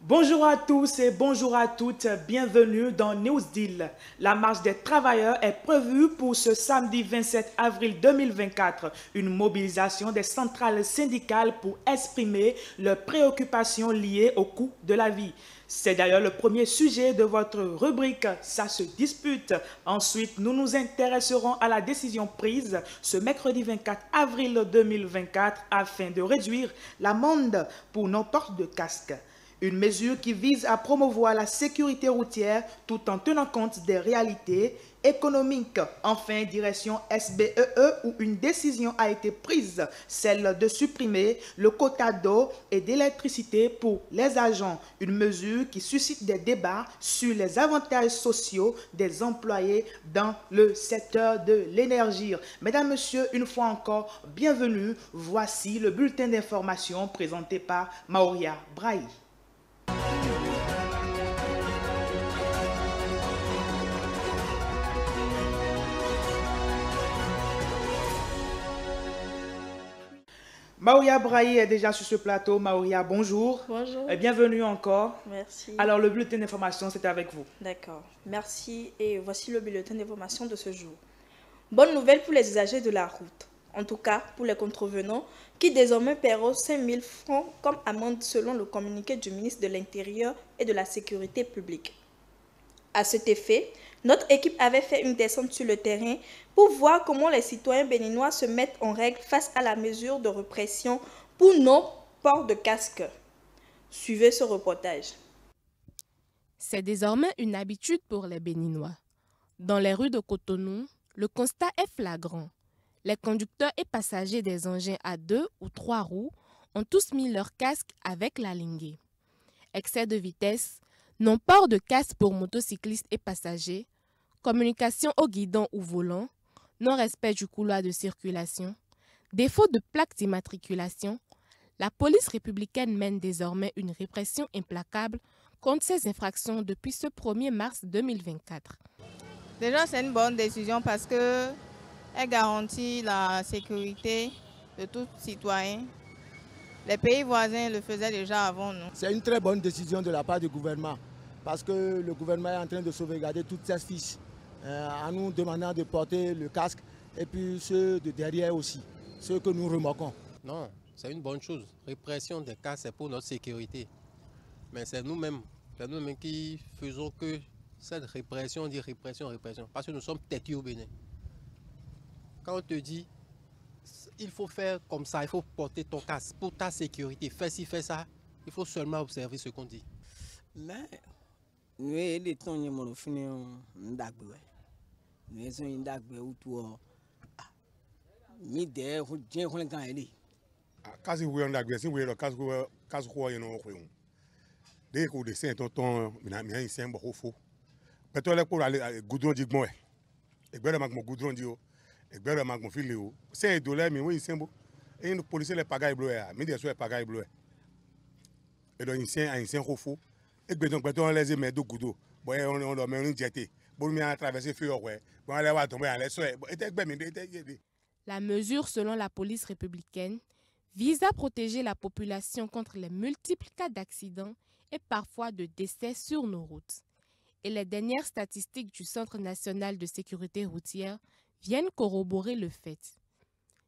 Bonjour à tous et bonjour à toutes, bienvenue dans News Deal. La marche des travailleurs est prévue pour ce samedi 27 avril 2024, une mobilisation des centrales syndicales pour exprimer leurs préoccupations liées au coût de la vie. C'est d'ailleurs le premier sujet de votre rubrique « Ça se dispute ». Ensuite, nous nous intéresserons à la décision prise ce mercredi 24 avril 2024 afin de réduire l'amende pour non-port de casque. Une mesure qui vise à promouvoir la sécurité routière tout en tenant compte des réalités économiques. Enfin, direction SBEE où une décision a été prise, celle de supprimer le quota d'eau et d'électricité pour les agents. Une mesure qui suscite des débats sur les avantages sociaux des employés dans le secteur de l'énergie. Mesdames, Messieurs, une fois encore, bienvenue. Voici le bulletin d'information présenté par Maoria Brahi. Maoria Brahi est déjà sur ce plateau. Maoria, bonjour. Bonjour. Et bienvenue encore. Merci. Alors, le bulletin d'information, c'est avec vous. D'accord. Merci. Et voici le bulletin d'information de ce jour. Bonne nouvelle pour les usagers de la route. En tout cas, pour les contrevenants qui désormais paieront 5 000 francs comme amende selon le communiqué du ministre de l'Intérieur et de la Sécurité publique. À cet effet, notre équipe avait fait une descente sur le terrain pour voir comment les citoyens béninois se mettent en règle face à la mesure de répression pour non-port de casque. Suivez ce reportage. C'est désormais une habitude pour les Béninois. Dans les rues de Cotonou, le constat est flagrant. Les conducteurs et passagers des engins à 2 ou 3 roues ont tous mis leur casque avec la linguée. Excès de vitesse, non-port de casque pour motocyclistes et passagers, communication au guidon ou volant, non-respect du couloir de circulation, défaut de plaque d'immatriculation, la police républicaine mène désormais une répression implacable contre ces infractions depuis ce 1er mars 2024. Déjà, c'est une bonne décision parce qu'elle garantit la sécurité de tout citoyen. Les pays voisins le faisaient déjà avant nous. C'est une très bonne décision de la part du gouvernement parce que le gouvernement est en train de sauvegarder toutes ses fiches en nous demandant de porter le casque et puis ceux de derrière aussi, ceux que nous remorquons. Non, c'est une bonne chose. Répression des casques, c'est pour notre sécurité. Mais c'est nous-mêmes qui faisons que cette répression, on dit répression, parce que nous sommes têtus au Bénin. Quand on te dit, il faut faire comme ça, il faut porter ton casque pour ta sécurité, fais ci, fais ça, il faut seulement observer ce qu'on dit. Mais nous les temps nous finissons d'agir. Nous sommes d'agir autour. Ni des gens qui ont été. Quand vous avez d'agir, si vous avez le casque, vous avez un casque. Dès que vous descendez, vous avez un casque beaucoup faux. Peut-être pour aller goudron du bon. Et bien le goudron du haut. Et bien le fil le haut. C'est $1, mais oui, c'est bon. Et les policiers les pagaille bleu, mais des soins pagaille bleu. Et donc ils sont faux. Et bien donc on les met de goudron. Bon, on leur met une jetée. Bon, on a traversé feu ouais. Bon, on les va tomber à l'est. La mesure, selon la police républicaine, vise à protéger la population contre les multiples cas d'accidents et parfois de décès sur nos routes. Et les dernières statistiques du Centre national de sécurité routière viennent corroborer le fait.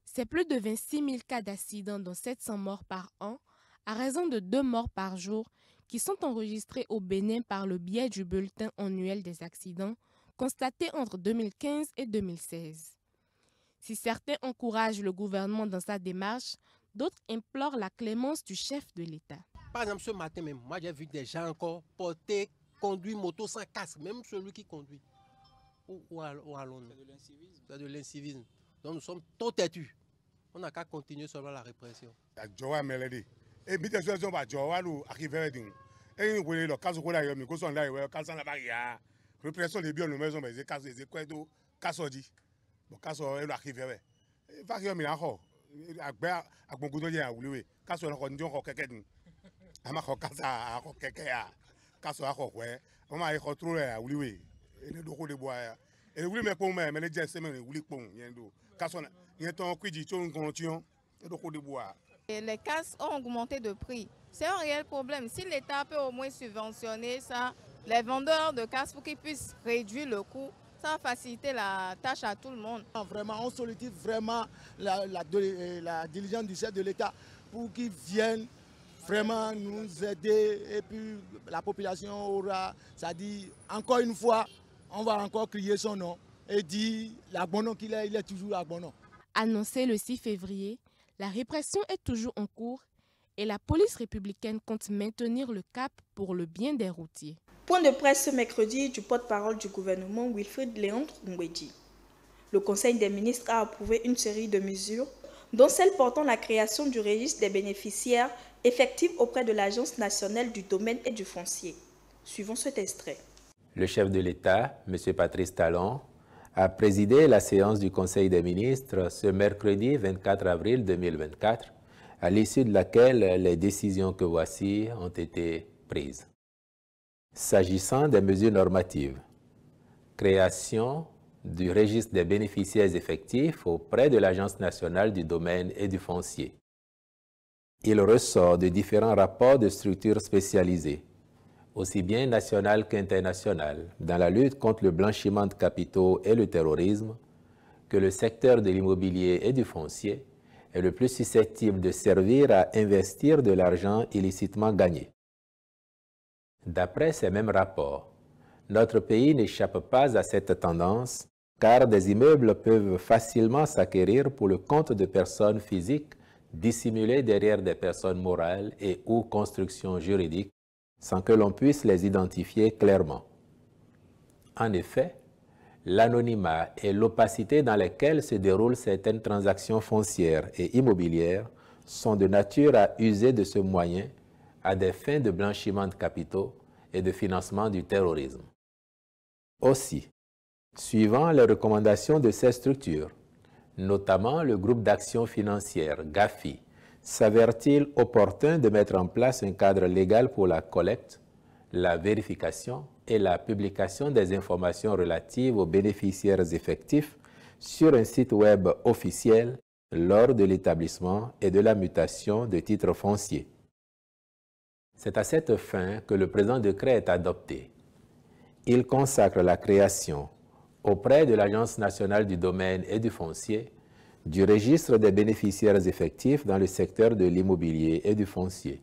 C'est plus de 26 000 cas d'accidents dont 700 morts par an, à raison de 2 morts par jour, qui sont enregistrés au Bénin par le biais du bulletin annuel des accidents constaté entre 2015 et 2016. Si certains encouragent le gouvernement dans sa démarche, d'autres implorent la clémence du chef de l'État. Par exemple, ce matin même, moi j'ai vu des gens encore conduire moto sans casque, même celui qui conduit. Où allons-nous? C'est de l'incivisme. Donc nous sommes trop têtus. On n'a qu'à continuer seulement la répression. Et puis des choses va Jowa lu arriver din. Et nous le cas où là yo mi ko son là yo cas na ba ya. Répression des biens nous maison mais cas des quoi do cas dit. Bon cas elle arriver. Va yo mi la ho. Agbe agbogun ya wuliwe. Cas on ko njon ko keke din. Ama ko cas a ko keke ya. Cas a ko we. Mama e ko tro ya wuliwe. E ne do ko de boa ya. E wuli me pon me le je se me wuli pon yen do. Cas on yen ton kwiji to ngon tion. E do ko de boa. Et les casques ont augmenté de prix. C'est un réel problème. Si l'État peut au moins subventionner ça, les vendeurs de casques pour qu'ils puissent réduire le coût, ça va faciliter la tâche à tout le monde. Vraiment, on sollicite vraiment la diligence du chef de l'État pour qu'ils viennent vraiment nous aider et puis la population aura, c'est-à-dire encore une fois, on va encore crier son nom et dire l'abonnement qu'il est, il est toujours abonnement. Annoncé le 6 février, la répression est toujours en cours et la police républicaine compte maintenir le cap pour le bien des routiers. Point de presse ce mercredi du porte-parole du gouvernement Wilfried Léandre Ngoumbedji. Le Conseil des ministres a approuvé une série de mesures, dont celle portant la création du registre des bénéficiaires effectifs auprès de l'Agence nationale du domaine et du foncier. Suivons cet extrait. Le chef de l'État, M. Patrice Talon, a présidé la séance du Conseil des ministres ce mercredi 24 avril 2024, à l'issue de laquelle les décisions que voici ont été prises. S'agissant des mesures normatives, création du registre des bénéficiaires effectifs auprès de l'Agence nationale du domaine et du foncier. Il ressort de différents rapports de structures spécialisées, aussi bien nationales qu'internationales, dans la lutte contre le blanchiment de capitaux et le terrorisme, que le secteur de l'immobilier et du foncier est le plus susceptible de servir à investir de l'argent illicitement gagné. D'après ces mêmes rapports, notre pays n'échappe pas à cette tendance car des immeubles peuvent facilement s'acquérir pour le compte de personnes physiques dissimulées derrière des personnes morales et ou constructions juridiques sans que l'on puisse les identifier clairement. En effet, l'anonymat et l'opacité dans lesquelles se déroulent certaines transactions foncières et immobilières sont de nature à user de ce moyen à des fins de blanchiment de capitaux et de financement du terrorisme. Aussi, suivant les recommandations de ces structures, notamment le groupe d'action financière GAFI, s'avère-t-il opportun de mettre en place un cadre légal pour la collecte, la vérification et la publication des informations relatives aux bénéficiaires effectifs sur un site web officiel lors de l'établissement et de la mutation de titres fonciers. C'est à cette fin que le présent décret est adopté. Il consacre la création, auprès de l'Agence nationale du domaine et du foncier, du registre des bénéficiaires effectifs dans le secteur de l'immobilier et du foncier.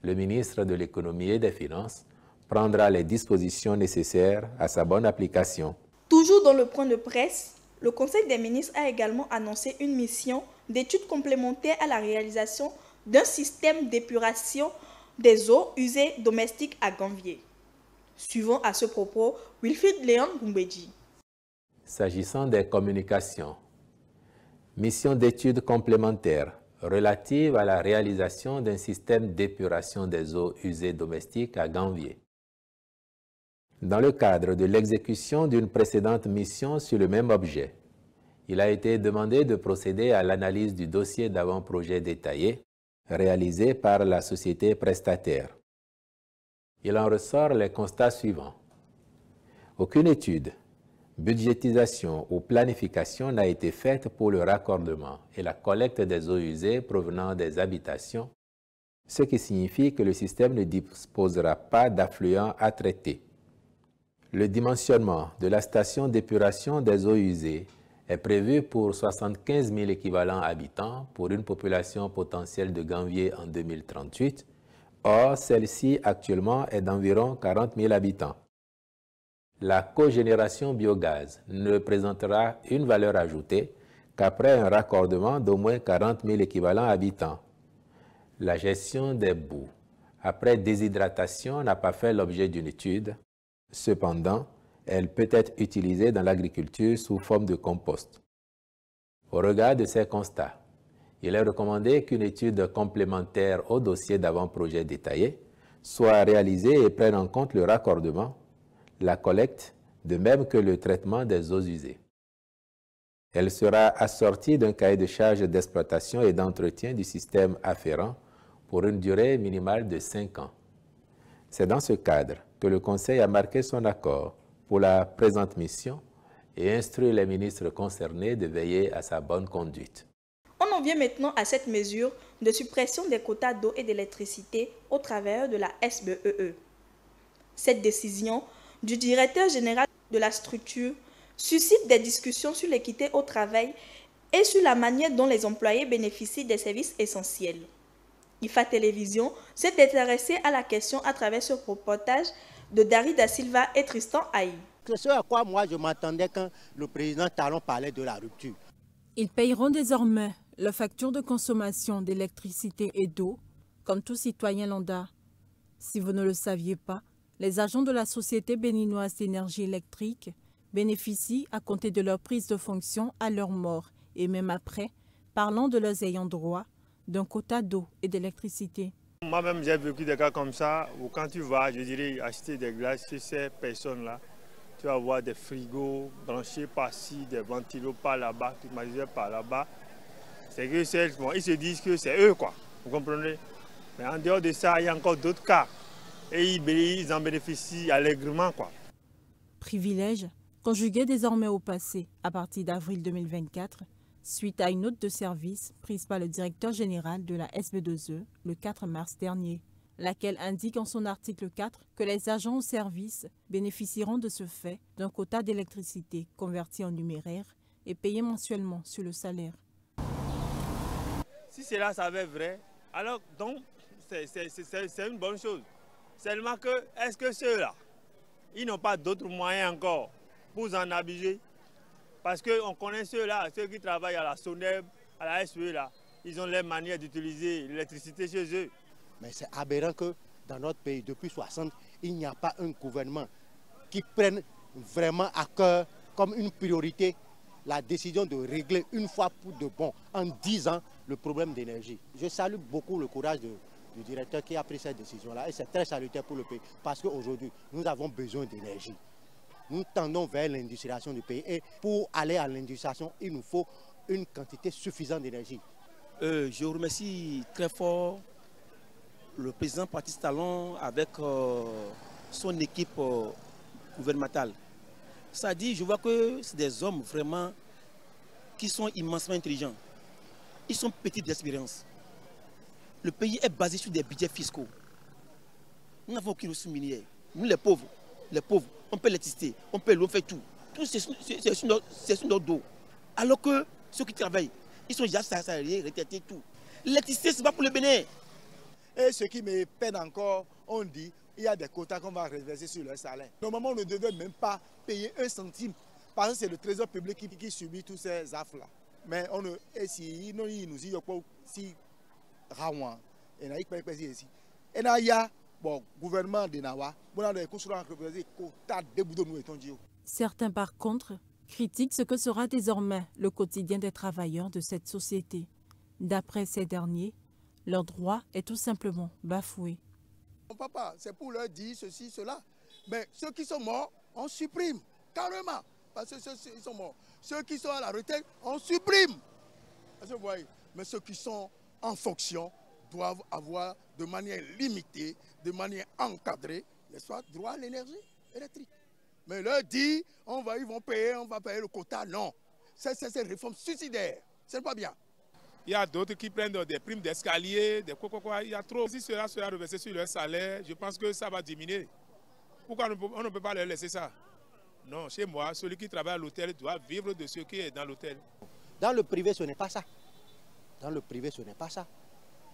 Le ministre de l'Économie et des Finances prendra les dispositions nécessaires à sa bonne application. Toujours dans le point de presse, le Conseil des ministres a également annoncé une mission d'études complémentaires à la réalisation d'un système d'épuration des eaux usées domestiques à Ganvié. Suivant à ce propos Wilfried Léandre Ngoumbedji. S'agissant des communications, mission d'études complémentaires relative à la réalisation d'un système d'épuration des eaux usées domestiques à Ganvié. Dans le cadre de l'exécution d'une précédente mission sur le même objet, il a été demandé de procéder à l'analyse du dossier d'avant-projet détaillé réalisé par la société prestataire. Il en ressort les constats suivants. Aucune étude, budgétisation ou planification n'a été faite pour le raccordement et la collecte des eaux usées provenant des habitations, ce qui signifie que le système ne disposera pas d'affluents à traiter. Le dimensionnement de la station d'épuration des eaux usées est prévu pour 75 000 équivalents habitants pour une population potentielle de Ganvié en 2038. Or, celle-ci actuellement est d'environ 40 000 habitants. La cogénération biogaz ne présentera une valeur ajoutée qu'après un raccordement d'au moins 40 000 équivalents habitants. La gestion des boues après déshydratation n'a pas fait l'objet d'une étude. Cependant, elle peut être utilisée dans l'agriculture sous forme de compost. Au regard de ces constats, il est recommandé qu'une étude complémentaire au dossier d'avant-projet détaillé soit réalisée et prenne en compte le raccordement, la collecte, de même que le traitement des eaux usées. Elle sera assortie d'un cahier de charges d'exploitation et d'entretien du système afférent pour une durée minimale de 5 ans. C'est dans ce cadre que le Conseil a marqué son accord pour la présente mission et instruit les ministres concernés de veiller à sa bonne conduite. On en vient maintenant à cette mesure de suppression des quotas d'eau et d'électricité au travers de la SBEE. Cette décision du directeur général de la structure suscite des discussions sur l'équité au travail et sur la manière dont les employés bénéficient des services essentiels. IFA Télévision s'est intéressé à la question à travers ce reportage de Dari Da Silva et Tristan Haï. C'est ce à quoi moi je m'attendais quand le président Talon parlait de la rupture. Ils payeront désormais leurs factures de consommation d'électricité et d'eau, comme tout citoyen lambda. Si vous ne le saviez pas, les agents de la Société béninoise d'énergie électrique bénéficient, à compter de leur prise de fonction à leur mort et même après, parlant de leurs ayants droit, d'un quota d'eau et d'électricité. Moi-même, j'ai vécu des cas comme ça, où quand tu vas, je dirais, acheter des glaces chez ces personnes-là, tu vas voir des frigos branchés par-ci, des ventilos par là-bas, climatiseurs par là-bas. C'est que bon, ils se disent que c'est eux, quoi. Vous comprenez? Mais en dehors de ça, il y a encore d'autres cas. Et ils en bénéficient allègrement, quoi. Privilège conjugué désormais au passé à partir d'avril 2024, suite à une note de service prise par le directeur général de la SB2E le 4 mars dernier, laquelle indique en son article 4 que les agents au service bénéficieront de ce fait d'un quota d'électricité converti en numéraire et payé mensuellement sur le salaire. Si cela s'avère vrai, alors donc c'est une bonne chose. Seulement que, est-ce que ceux-là, ils n'ont pas d'autres moyens encore pour en abuser? Parce qu'on connaît ceux-là, ceux qui travaillent à la SONEB, à la SE, là, ils ont leur manière d'utiliser l'électricité chez eux. Mais c'est aberrant que dans notre pays, depuis 60, il n'y a pas un gouvernement qui prenne vraiment à cœur comme une priorité la décision de régler une fois pour de bon, en 10 ans, le problème d'énergie. Je salue beaucoup le courage du directeur qui a pris cette décision-là et c'est très salutaire pour le pays parce qu'aujourd'hui, nous avons besoin d'énergie. Nous tendons vers l'industrialisation du pays et pour aller à l'industrialisation, il nous faut une quantité suffisante d'énergie. Je remercie très fort le président Patrice Talon avec son équipe gouvernementale. Ça dit, je vois que c'est des hommes vraiment qui sont immensement intelligents. Ils sont petits d'expérience. Le pays est basé sur des budgets fiscaux. Nous n'avons aucune ressource minière. Nous les pauvres, on paie l'électricité, on paie l'eau, on fait tout. Tout c'est sur notre dos. Alors que ceux qui travaillent, ils sont déjà salariés, retraités, tout. L'électricité, c'est pas pour le Bénin. Et ce qui me peine encore, on dit il y a des quotas qu'on va reverser sur leur salaire. Normalement, on ne devait même pas payer 1 centime parce que c'est le trésor public qui subit tous ces affres-là. Mais on ne. Et si nous y a si Rawan, et n'a pas ici. Et là, il y a bon gouvernement de Nawa, bon on a construit un quota de boudons nous étant dit. Certains, par contre, critiquent ce que sera désormais le quotidien des travailleurs de cette société. D'après ces derniers, leur droit est tout simplement bafoué. Papa, c'est pour leur dire ceci, cela. Mais ceux qui sont morts, on supprime, carrément. Parce que ceux qui sont morts. Ceux qui sont à la retraite, on supprime. Vous voyez. Mais ceux qui sont en fonction doivent avoir de manière limitée, de manière encadrée, n'est-ce pas, droit à l'énergie électrique. Mais leur dire, ils vont payer, on va payer le quota, non. C'est une réforme suicidaire. C'est pas bien. Il y a d'autres qui prennent des primes d'escalier, des quoi. Il y a trop. Si cela sera reversé sur leur salaire, je pense que ça va diminuer. Pourquoi on ne peut pas leur laisser ça? Non, chez moi, celui qui travaille à l'hôtel doit vivre de ce qui est dans l'hôtel. Dans le privé, ce n'est pas ça. Dans le privé, ce n'est pas ça.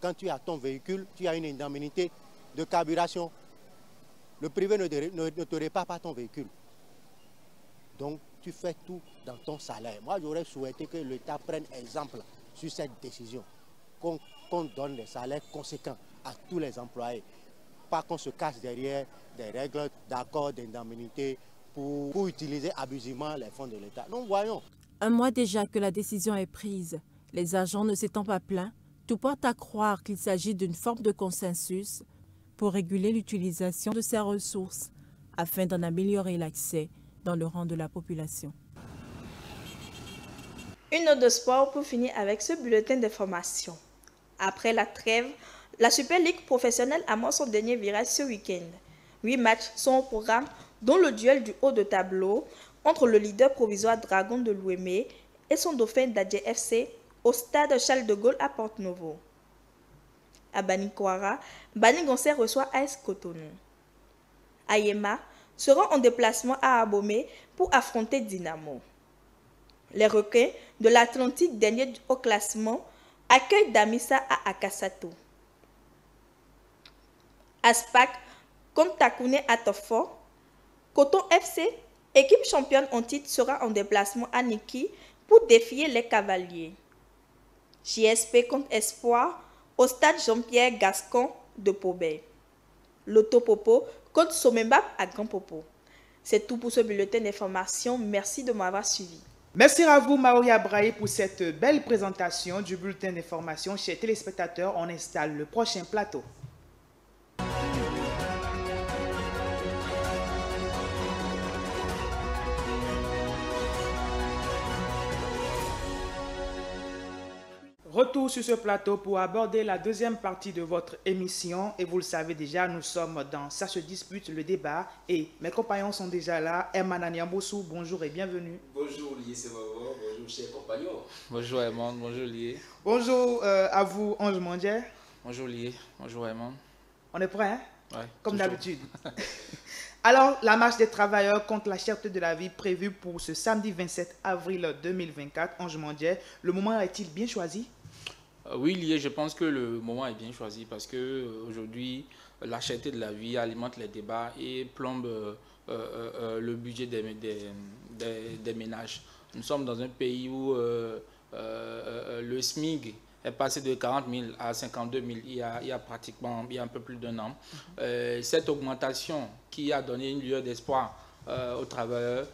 Quand tu as ton véhicule, tu as une indemnité de carburation. Le privé ne te répare pas ton véhicule. Donc, tu fais tout dans ton salaire. Moi, j'aurais souhaité que l'État prenne exemple sur cette décision, qu'on donne des salaires conséquents à tous les employés, pas qu'on se cache derrière des règles d'accord d'indemnité pour utiliser abusivement les fonds de l'État. Nous voyons. Un mois déjà que la décision est prise, les agents ne s'étant pas plaints, tout porte à croire qu'il s'agit d'une forme de consensus pour réguler l'utilisation de ces ressources afin d'en améliorer l'accès dans le rang de la population. Une note de sport pour finir avec ce bulletin d'information. Après la trêve, la Super League professionnelle amorce son dernier virage ce week-end. 8 matchs sont au programme, dont le duel du haut de tableau entre le leader provisoire Dragon de l'Ouémé et son dauphin d'Adjé FC au stade Charles de Gaulle à Porto-Novo. À Banikwara, Banigonsé reçoit AS Cotonou. Ayema sera en déplacement à Abomey pour affronter Dynamo. Les requins de l'Atlantique, dernier au classement, accueillent Damissa à Akasato. Aspak contre Takune Atofo. Coton FC, équipe championne en titre, sera en déplacement à Niki pour défier les Cavaliers. JSP contre Espoir au stade Jean-Pierre Gascon de Pobé. Loto Popo contre Somembap à Grand Popo. C'est tout pour ce bulletin d'information. Merci de m'avoir suivi. Merci à vous, Maoria Brahe, pour cette belle présentation du bulletin d'information. Chers téléspectateurs, on installe le prochain plateau. Retour sur ce plateau pour aborder la deuxième partie de votre émission. Et vous le savez déjà, nous sommes dans Ça se dispute, le débat. Et mes compagnons sont déjà là. Herman Anyambosu, bonjour et bienvenue. Bonjour Lié Sebavo, bonjour chers compagnons. Bonjour Herman, bonjour Lié. Bonjour à vous, Ange Mandier. Bonjour Lié, bonjour Herman. On est prêt, hein? Ouais, comme d'habitude. Alors, la marche des travailleurs contre la cherté de la vie prévue pour ce samedi 27 avril 2024, Ange Mandier, le moment est-il bien choisi? Oui, Lié, je pense que le moment est bien choisi parce qu'aujourd'hui, la cherté de la vie alimente les débats et plombe le budget des ménages. Nous sommes dans un pays où le SMIC est passé de 40 000 à 52 000 il y a un peu plus d'un an. Cette augmentation qui a donné une lueur d'espoir aux travailleurs,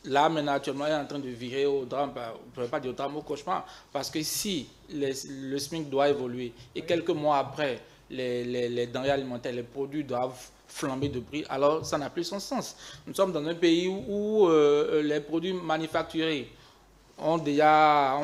là, maintenant, actuellement, est en train de virer au drame, on ne pourrait pas dire au drame, au cauchemar, parce que si le SMIC doit évoluer et quelques mois après, les denrées alimentaires, les produits doivent flamber de prix, alors ça n'a plus son sens. Nous sommes dans un pays où les produits manufacturés ont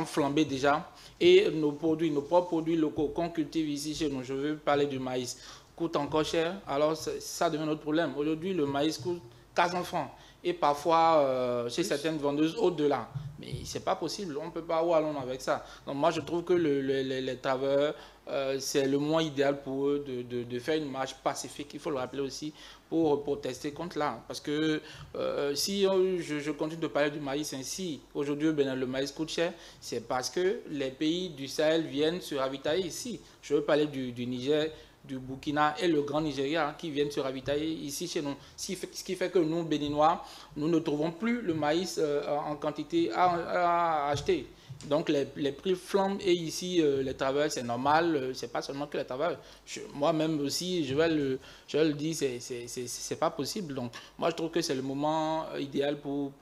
flambé déjà, et nos propres produits locaux qu'on cultive ici chez nous, je veux parler du maïs, coûtent encore cher, alors ça devient notre problème. Aujourd'hui, le maïs coûte 400 francs. Et parfois, chez certaines vendeuses, au-delà. Mais ce n'est pas possible, on ne peut pas, où allons avec ça? Donc moi, je trouve que les travailleurs, c'est le moyen idéal pour eux de faire une marche pacifique, il faut le rappeler aussi, pour protester contre là. Parce que si je continue de parler du maïs ainsi, aujourd'hui, le maïs coûte cher, c'est parce que les pays du Sahel viennent se ravitailler ici. Je veux parler du Niger, du Burkina et le Grand Nigeria qui viennent se ravitailler ici chez nous. Ce qui fait que nous, Béninois, nous ne trouvons plus le maïs en quantité à acheter. Donc les prix flambent et ici, les travailleurs, c'est normal, c'est pas seulement que les travailleurs. Moi-même aussi, je vais le dire, c'est pas possible. Donc moi, je trouve que c'est le moment idéal pour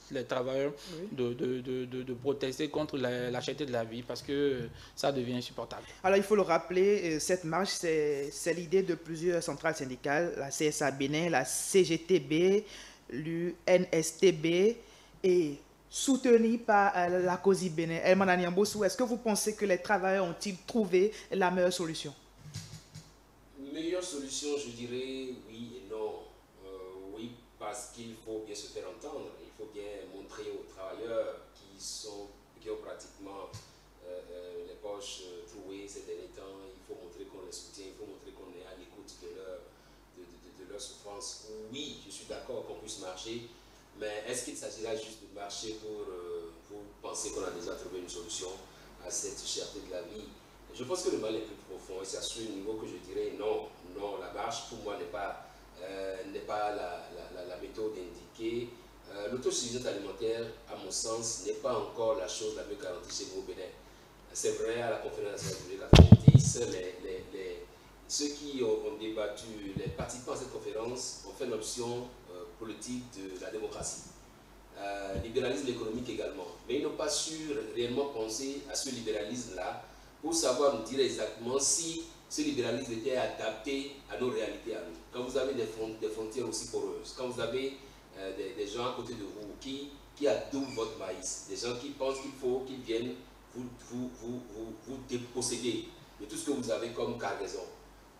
les travailleurs de protester contre la cherté de la vie parce que ça devient insupportable. Alors il faut le rappeler, cette marche, c'est l'idée de plusieurs centrales syndicales, la CSA Bénin, la CGTB, l'UNSTB et soutenue par la COSI Bénin. Herman Anyambosu, est-ce que vous pensez que les travailleurs ont-ils trouvé la meilleure solution? Meilleure solution, je dirais oui et non. Oui, parce qu'il faut bien se faire entendre. Il faut bien montrer aux travailleurs qui ont pratiquement les poches trouées ces derniers temps. Il faut montrer qu'on les soutient, il faut montrer qu'on est à l'écoute de leur souffrance. Oui, je suis d'accord qu'on puisse marcher, mais est-ce qu'il s'agira juste de marcher pour penser qu'on a déjà trouvé une solution à cette cherté de la vie? Je pense que le mal est plus profond et c'est à ce niveau que je dirais non, la marche pour moi n'est pas la méthode indiquée. L'autosuffisance alimentaire, à mon sens, n'est pas encore la chose la mieux garantie chez nous au Bénin. C'est vrai, à la conférence nationale de 90, ceux qui ont débattu, les participants à cette conférence ont fait une option politique de la démocratie. Libéralisme économique également. Mais ils n'ont pas su réellement penser à ce libéralisme-là pour savoir nous dire exactement si ce libéralisme était adapté à nos réalités à nous. Quand vous avez des frontières aussi poreuses, quand vous avez des gens à côté de vous qui adoubent votre maïs, des gens qui pensent qu'il faut qu'ils viennent vous déposséder de tout ce que vous avez comme cargaison.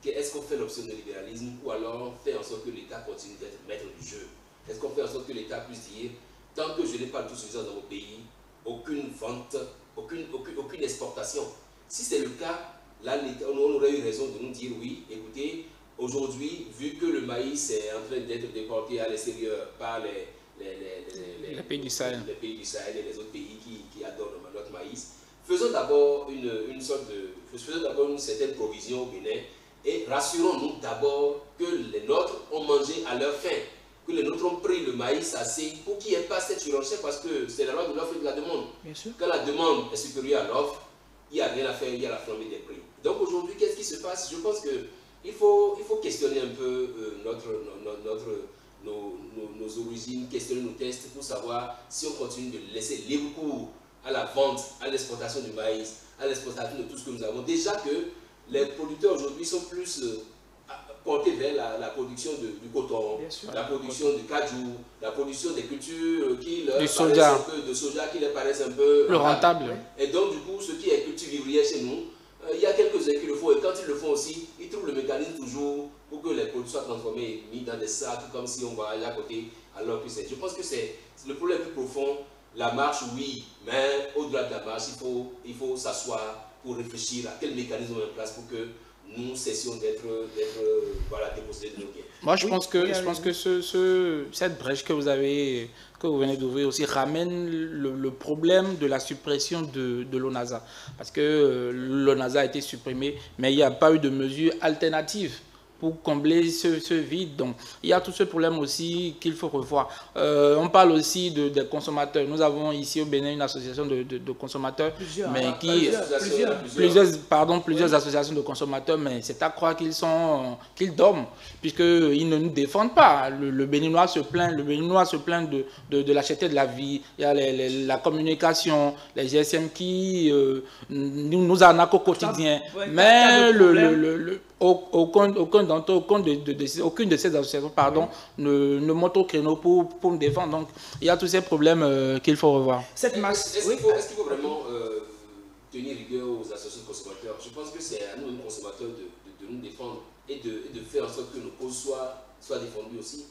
Est-ce qu'on fait l'option de libéralisme ou alors on fait en sorte que l'État continue d'être maître du jeu? Est-ce qu'on fait en sorte que l'État puisse dire, tant que je n'ai pas d'autosuffisance dans mon pays, aucune vente, aucune exportation? Si c'est le cas, là, on aurait eu raison de nous dire oui, écoutez, aujourd'hui, vu que le maïs est en train d'être déporté à l'extérieur par les pays du Sahel. Les pays du Sahel et les autres pays qui adorent notre maïs, faisons d'abord une certaine provision au Bénin et rassurons-nous d'abord que les nôtres ont mangé à leur faim, que les nôtres ont pris le maïs assez pour qu'il n'y ait pas cette surenchère, parce que c'est la loi de l'offre et de la demande. Bien sûr. Quand la demande est supérieure à l'offre, il n'y a rien à faire, il y a la flambée des prix. Donc aujourd'hui, qu'est-ce qui se passe? Je pense qu'il faut questionner un peu nos origines, questionner nos tests pour savoir si on continue de laisser libre cours à la vente, à l'exportation du maïs, à l'exportation de tout ce que nous avons. Déjà que les producteurs aujourd'hui sont plus portés vers la production du coton, la production du cajou, la production des cultures qui leur paraissent un peu, de soja qui leur paraissent un peu rentable. Et donc du coup, ce qui est culture vivrière chez nous, il y a quelques-uns qui le font, et quand ils le font aussi, ils trouvent le mécanisme toujours pour que les produits soient transformés et mis dans des sacs comme si on voyait à côté, alors que je pense que c'est le problème plus profond. La marche, oui, mais au-delà de la marche, il faut s'asseoir pour réfléchir à quel mécanisme on met en place pour que nous cessions d'être dépossédés de nos biens. Moi, je pense que cette brèche que vous venez d'ouvrir aussi ramène le problème de la suppression de l'ONASA. Parce que l'ONASA a été supprimé, mais il n'y a pas eu de mesures alternatives pour combler ce vide. Donc, il y a tout ce problème aussi qu'il faut revoir. On parle aussi des consommateurs. Nous avons ici au Bénin une association de consommateurs, plusieurs associations de consommateurs, mais c'est à croire qu'ils dorment, puisqu'ils ne nous défendent pas. Le Béninois se plaint, de la cherté de la vie. Il y a la communication, les GSM qui nous arnaquent au quotidien. Mais aucune de ces associations ne monte au créneau pour nous défendre. Donc, il y a tous ces problèmes qu'il faut revoir. Est-ce qu'il faut vraiment tenir rigueur aux associations de consommateurs? Je pense que c'est à nous, consommateurs, de nous défendre et de faire en sorte que nos causes soient défendues aussi.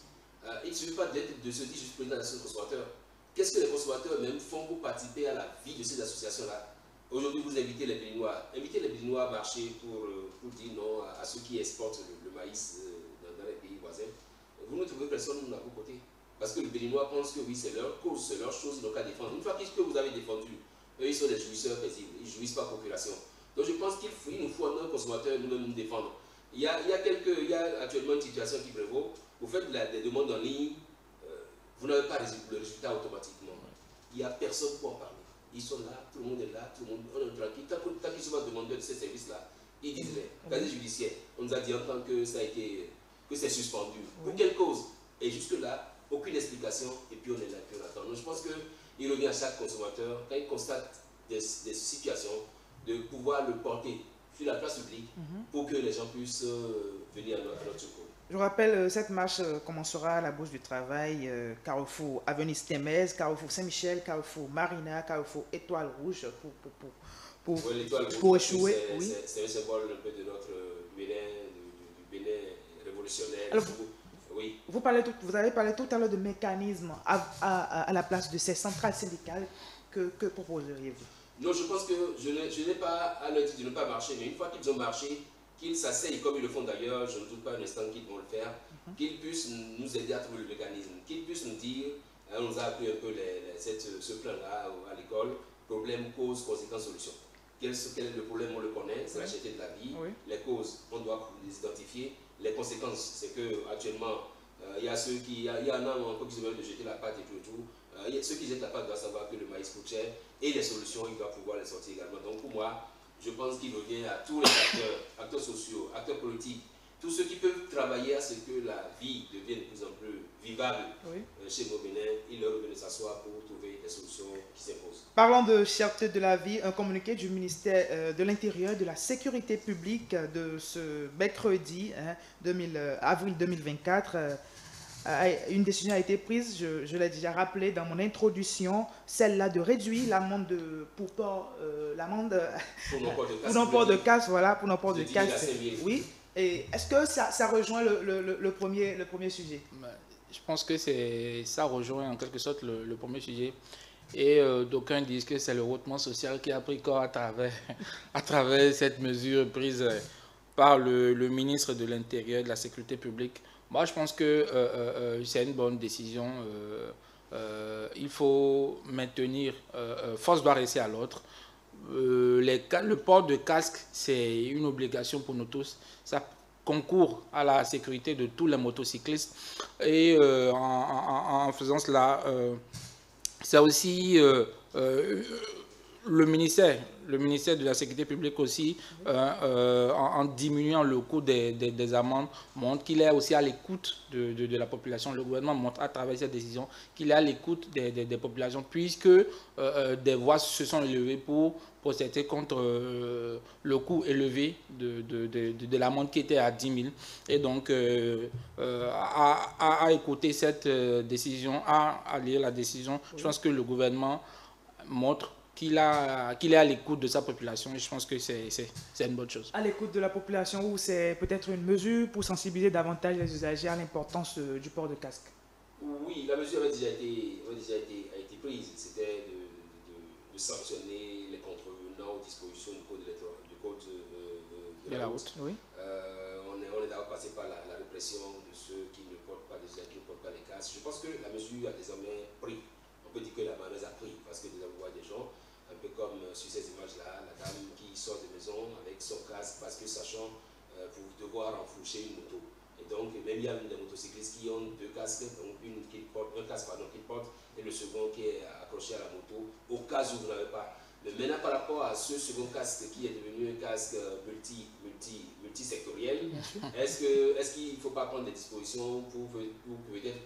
Il ne suffit pas de se dire juste président de l'association de consommateurs. Qu'est-ce que les consommateurs eux-mêmes font pour participer à la vie de ces associations-là? Aujourd'hui, vous invitez les Béninois. Invitez les Béninois à marcher pour dire non à ceux qui exportent le maïs dans les pays voisins. Vous ne trouvez personne à vos côtés. Parce que les Béninois pensent que oui, c'est leur cause, c'est leur chose, ils n'ont qu'à défendre. Une fois que vous avez défendu, eux, ils sont des jouisseurs paisibles, ils ne jouissent pas procuration. Donc je pense qu'il nous faut, nos consommateurs, nous défendre. Il y a actuellement une situation qui prévaut. Vous faites des demandes en ligne, vous n'avez pas le résultat automatiquement. Il n'y a personne pour en parler. Ils sont là, tout le monde est là, on est tranquille. Tant qu'ils sont demandeurs de ces services-là, ils disent les casiers judiciaires. On nous a dit en tant que c'est suspendu. Pour quelle cause? Et jusque-là, aucune explication, et puis on est là, puis on attend. Donc je pense qu'il revient à chaque consommateur, quand il constate des situations, de pouvoir le porter sur la place publique pour que les gens puissent venir à notre secours. Je rappelle, cette marche commencera à la Bourse du Travail, Carrefour Avenue Stémez, Carrefour Saint-Michel, Carrefour Marina, Carrefour Étoile Rouge pour échouer. C'est un symbole un peu de notre Bénin, du Bénin révolutionnaire. Alors, oui. Vous avez parlé tout à l'heure de mécanismes à la place de ces centrales syndicales. Que proposeriez-vous? Non, je pense que je n'ai pas à leur dire de ne pas marcher, mais une fois qu'ils ont marché, qu'ils s'asseyent comme ils le font d'ailleurs, je ne doute pas un instant qu'ils vont le faire, qu'ils puissent nous aider à trouver le mécanisme, qu'ils puissent nous dire, on nous a appris un peu ce plan-là à l'école, problème, cause, conséquence, solution. Quel est le problème, on le connaît, c'est la cherté de la vie. Les causes, on doit les identifier. Les conséquences, c'est qu'actuellement, il y en a encore qui se veulent de jeter la pâte et tout. Ceux qui jettent la pâte doivent savoir que le maïs coûte cher et les solutions, ils doivent pouvoir les sortir également. Donc pour moi, je pense qu'il revient à tous les acteurs sociaux, acteurs politiques, tous ceux qui peuvent travailler à ce que la vie devienne de plus en plus vivable chez nos Bénin. Il leur revient de s'asseoir pour trouver des solutions qui s'imposent. Parlons de cherté de la vie, un communiqué du ministère de l'Intérieur et de la Sécurité publique de ce mercredi, avril 2024. Une décision a été prise, je l'ai déjà rappelé dans mon introduction, celle-là de réduire l'amende pour non-port de casse, voilà, pour non-port de casse. Oui. Et est-ce que ça rejoint le premier sujet? Je pense que ça rejoint en quelque sorte le premier sujet. Et d'aucuns disent que c'est le rôtement social qui a pris corps à travers cette mesure prise par le ministre de l'Intérieur et de la Sécurité publique. Moi, je pense que c'est une bonne décision. Il faut maintenir, force doit rester à l'autre. Le port de casque, c'est une obligation pour nous tous. Ça concourt à la sécurité de tous les motocyclistes. Et en faisant cela, c'est aussi le ministère de la Sécurité publique aussi, en diminuant le coût des amendes, montre qu'il est aussi à l'écoute de la population. Le gouvernement montre à travers cette décision qu'il est à l'écoute des populations, puisque des voix se sont élevées pour protester contre le coût élevé de l'amende qui était à 10 000. Et donc, à écouter cette décision, à lire la décision, je pense que le gouvernement montre qu'il est à l'écoute de sa population, et je pense que c'est une bonne chose. À l'écoute de la population, ou c'est peut-être une mesure pour sensibiliser davantage les usagers à l'importance du port de casque? Oui, la mesure avait déjà été prise. C'était de sanctionner les contrevenants aux dispositions du code de la route. Oui. On est d'abord passé par la répression de ceux qui ne portent pas les casques. Je pense que la mesure a désormais pris. On peut dire que la mayonnaise a pris, parce que désormais on voit des gens, un peu comme sur ces images-là, la dame qui sort de maison avec son casque parce que sachant pour devoir enfourcher une moto. Et donc, même il y a des motocyclistes qui ont deux casques, donc un casque qui porte et le second qui est accroché à la moto, au cas où vous n'avez pas. Mais maintenant, par rapport à ce second casque qui est devenu un casque multisectoriel, est-ce qu'il ne faut pas prendre des dispositions pour peut-être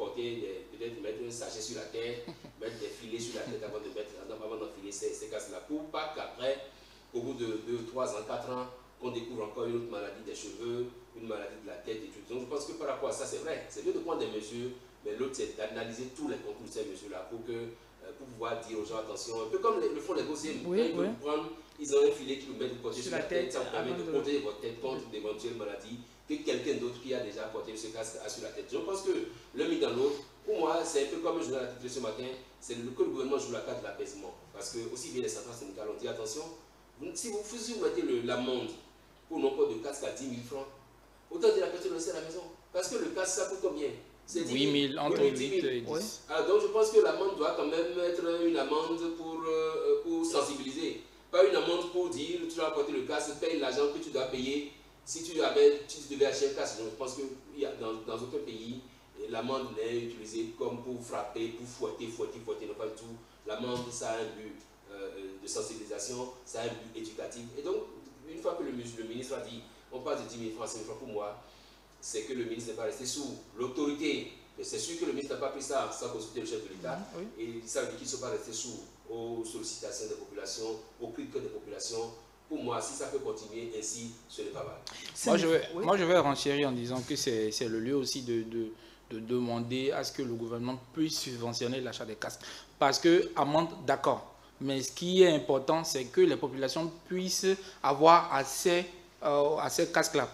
mettre un sachet sur la tête, mettre des filets sur la tête avant d'enfiler ces casques-là, pour pas qu'après, au bout de 2, 3 ans, 4 ans, qu'on découvre encore une autre maladie des cheveux, une maladie de la tête et tout. Donc je pense que par rapport à ça, c'est vrai, c'est mieux de prendre des mesures, mais l'autre c'est d'analyser tous les contours de ces mesures-là pour pouvoir dire aux gens attention, un peu comme le font les GOCM. Ils ont un filet qui vous met de côté sur la tête, ça vous permet de protéger votre tête contre d'éventuelles maladies que quelqu'un d'autre qui a déjà porté ce casque a sur la tête. Je pense que l'un mis dans l'autre, pour moi, c'est un peu comme un journal articulé ce matin, c'est que le gouvernement joue la carte de l'apaisement. Parce que aussi bien les centrales syndicales ont dit attention, si vous mettez l'amende pour non-port de casque à 10 000 francs, autant dire la personne rester à la maison. Parce que le casque, ça coûte combien? C'est 8 000, entre 8 et 10. Oui. Alors, donc je pense que l'amende doit quand même être une amende pour sensibiliser. Pas une amende pour dire tu dois apporter le casque, paye l'argent que tu dois payer. Si tu devais acheter un casque, je pense que dans d'autres pays, l'amende n'est utilisée comme pour frapper, pour fouetter, non pas du tout. L'amende, ça a un but de sensibilisation, ça a un but éducatif. Et donc, une fois que le ministre a dit, on parle de 10 000 francs, 5 000 francs pour moi, c'est que le ministre n'est pas resté sous l'autorité. C'est sûr que le ministre n'a pas pris ça sans consulter le chef de l'État. Et ça veut dire qu'ils ne sont pas restés sous aux sollicitations des populations, aux critiques des populations. Pour moi, si ça peut continuer ainsi, ce n'est pas mal. Moi, je vais renchérir en disant que c'est le lieu aussi de demander à ce que le gouvernement puisse subventionner l'achat des casques. Parce que, amende, d'accord. Mais ce qui est important, c'est que les populations puissent avoir accès à ces casques-là.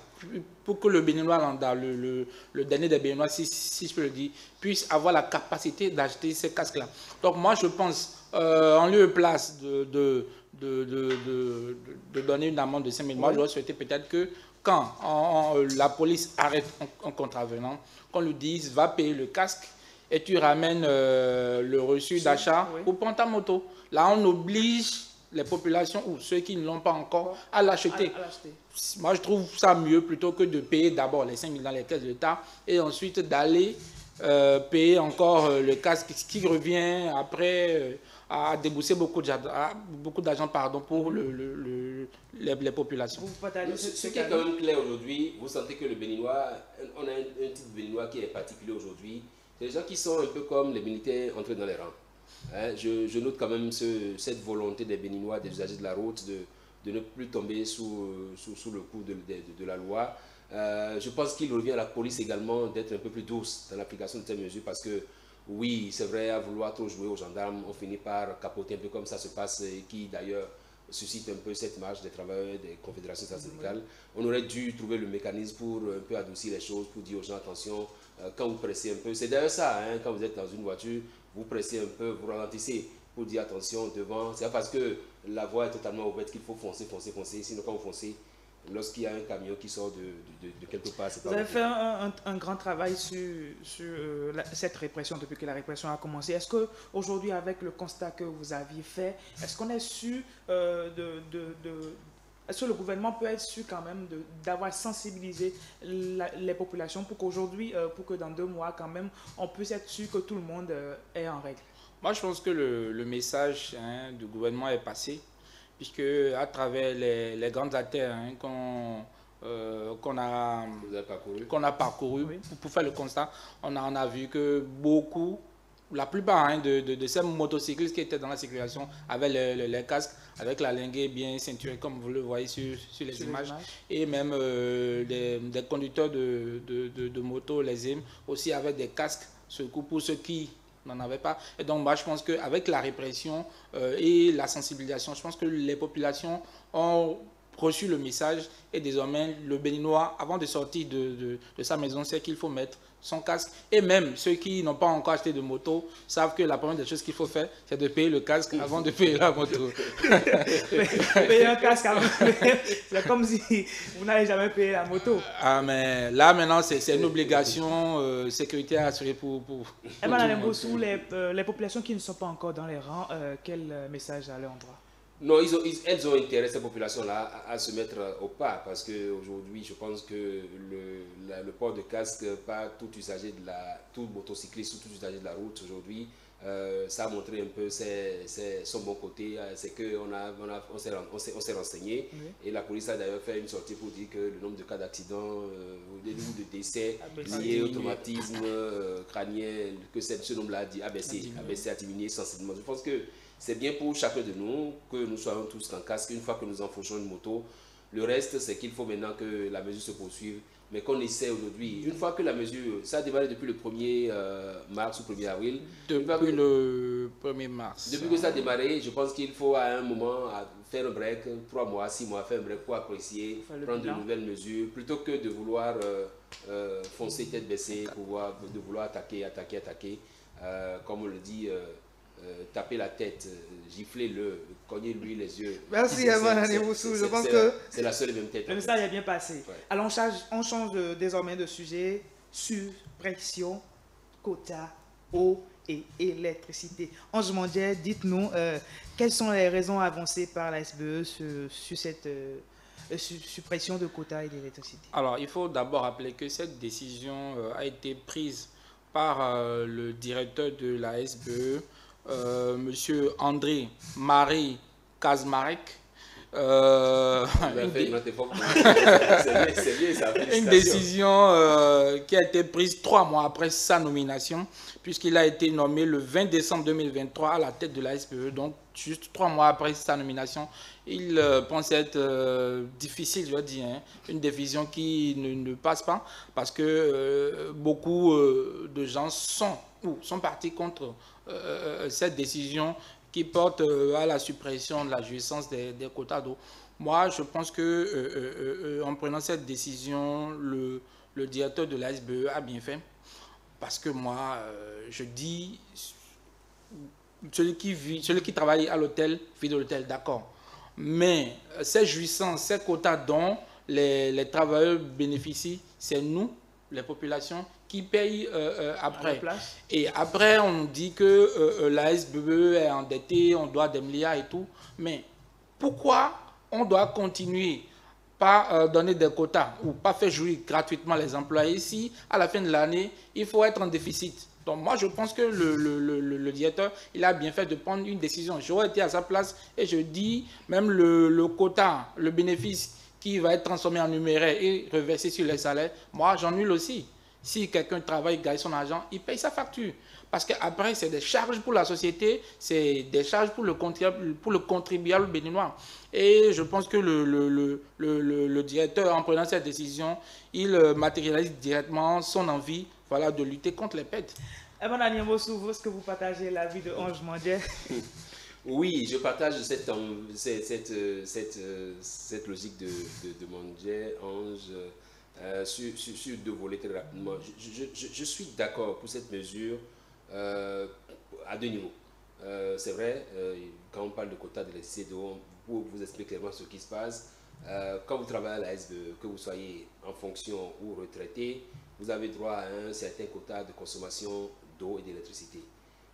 Pour que le Béninois lambda, le dernier des Béninois, si je peux le dire, puisse avoir la capacité d'acheter ces casques-là. Donc moi, je pense, en lieu et place de donner une amende de 5 000, moi, j'aurais souhaité peut-être que quand la police arrête un contravenant, qu'on lui dise, va payer le casque et tu ramènes le reçu d'achat pour prendre ta moto. Là, on oblige les populations ou ceux qui ne l'ont pas encore à l'acheter. Moi, je trouve ça mieux plutôt que de payer d'abord les 5 000 dans les caisses de l'État et ensuite d'aller payer encore le casque, ce qui revient après à débourser beaucoup d'argent pour les populations. Ce qui est quand même clair aujourd'hui, vous sentez que le Béninois, on a un type de Béninois qui est particulier aujourd'hui. C'est des gens qui sont un peu comme les militaires entrés dans les rangs. Hein, je note quand même cette volonté des Béninois, des usagers de la route, de ne plus tomber sous le coup de la loi. Je pense qu'il revient à la police également d'être un peu plus douce dans l'application de ces mesures parce que, oui, c'est vrai, à vouloir trop jouer aux gendarmes, on finit par capoter un peu comme ça se passe et qui d'ailleurs suscite un peu cette marche des travailleurs des confédérations syndicales. On aurait dû trouver le mécanisme pour un peu adoucir les choses, pour dire aux gens attention, quand vous pressez un peu, c'est d'ailleurs ça, hein, quand vous êtes dans une voiture, vous pressez un peu, vous ralentissez. pour dire attention devant. C'est pas parce que la voie est totalement ouverte qu'il faut foncer. Sinon, quand vous foncez, lorsqu'il y a un camion qui sort de quelque part, c'est pas... Vous avez fait un grand travail sur cette répression depuis que la répression a commencé. Est-ce qu'aujourd'hui, avec le constat que vous aviez fait, est-ce qu'on est sûr est-ce que le gouvernement peut être sûr quand même d'avoir sensibilisé les populations pour qu'aujourd'hui, pour que dans 2 mois quand même, on puisse être sûr que tout le monde est en règle? Moi, je pense que le message du gouvernement est passé, puisque à travers les grandes artères qu'on a parcouru pour faire le constat, on a vu que la plupart de ces motocyclistes qui étaient dans la circulation avaient les casques avec la linguée bien ceinturée, comme vous le voyez sur les images. Et même des conducteurs de moto, les IM, aussi avaient des casques, pour ceux qui n'en avaient pas. Et donc moi je pense qu'avec la répression et la sensibilisation, je pense que les populations ont reçu le message et désormais le Béninois, avant de sortir de sa maison, sait qu'il faut mettre son casque. Et même ceux qui n'ont pas encore acheté de moto savent que la première des choses qu'il faut faire, c'est de payer le casque avant de payer la moto. Payer un casque avant de payer, c'est comme si vous n'avez jamais payé la moto. Ah mais là maintenant c'est une obligation sécurité à assurer pour Et Madame Bossou, les populations qui ne sont pas encore dans les rangs, quel message à leur endroit? Non, elles ont intérêt, ces populations-là, à se mettre au pas, parce qu'aujourd'hui, je pense que le port de casque par tout usager tout motocycliste ou tout usager de la route aujourd'hui, ça a montré un peu son bon côté. C'est qu'on s'est renseigné, et la police a d'ailleurs fait une sortie pour dire que le nombre de cas d'accidents ou de décès liés au traumatisme crânien, que ce nombre-là a baissé, a diminué sensiblement. Je pense que c'est bien pour chacun de nous que nous soyons tous en casque une fois que nous enfourchons une moto. Le reste, c'est qu'il faut maintenant que la mesure se poursuive, mais qu'on essaie aujourd'hui. Une fois que la mesure, ça a démarré depuis le 1er mars ou 1er avril. Depuis le 1er mars. Depuis que ça a démarré, je pense qu'il faut à un moment faire un break, 3 mois, 6 mois, faire un break pour apprécier, prendre de nouvelles mesures, plutôt que de vouloir foncer tête baissée, de vouloir attaquer. Comme on le dit, taper la tête, gifler-le, cogner-lui les yeux. Merci Evan Anemoussou, je pense que c'est la seule et même tête. Le message est bien passé. Ouais. Alors on change désormais de sujet sur pression, quota, eau et électricité. Ange Mondier, dites-nous quelles sont les raisons avancées par la SBE sur cette suppression de quotas et d'électricité. Alors il faut d'abord rappeler que cette décision a été prise par le directeur de la SBE, Monsieur André Marie Kazmarek. Une décision qui a été prise 3 mois après sa nomination, puisqu'il a été nommé le 20 décembre 2023 à la tête de la SPE. Donc, juste 3 mois après sa nomination, il pense être difficile, je dois dire, une décision qui ne passe pas, parce que beaucoup de gens sont partis contre cette décision qui porte à la suppression de la jouissance des quotas d'eau. Moi, je pense que en prenant cette décision, le directeur de la SBE a bien fait, parce que moi, je dis, celui qui travaille à l'hôtel vit de l'hôtel, d'accord. Mais ces jouissances, ces quotas dont les travailleurs bénéficient, c'est nous, les populations, qui payent après. Et après, on dit que la SBE est endettée, on doit des milliards et tout. Mais pourquoi on doit continuer par donner des quotas ou pas faire jouir gratuitement les employés si, à la fin de l'année, il faut être en déficit? Donc moi, je pense que le directeur, il a bien fait de prendre une décision. J'aurais été à sa place et je dis, même le quota, le bénéfice qui va être transformé en numéraire et reversé sur les salaires, moi, j'annule aussi. Si quelqu'un travaille, gagne son argent, il paye sa facture. Parce qu'après, c'est des charges pour la société, c'est des charges pour le contribuable béninois. Et je pense que le directeur, en prenant cette décision, il matérialise directement son envie, voilà, de lutter contre les pètes. Evan Anemoussou, est-ce que vous partagez l'avis de Ange Mondier? Oui, je partage cette logique de Mondier, Ange. Sur 2 volets très rapidement. Je suis d'accord pour cette mesure à 2 niveaux. C'est vrai, quand on parle de quota de l'électricité, pour vous expliquer clairement ce qui se passe, quand vous travaillez à la SBE, que vous soyez en fonction ou retraité, vous avez droit à un certain quota de consommation d'eau et d'électricité.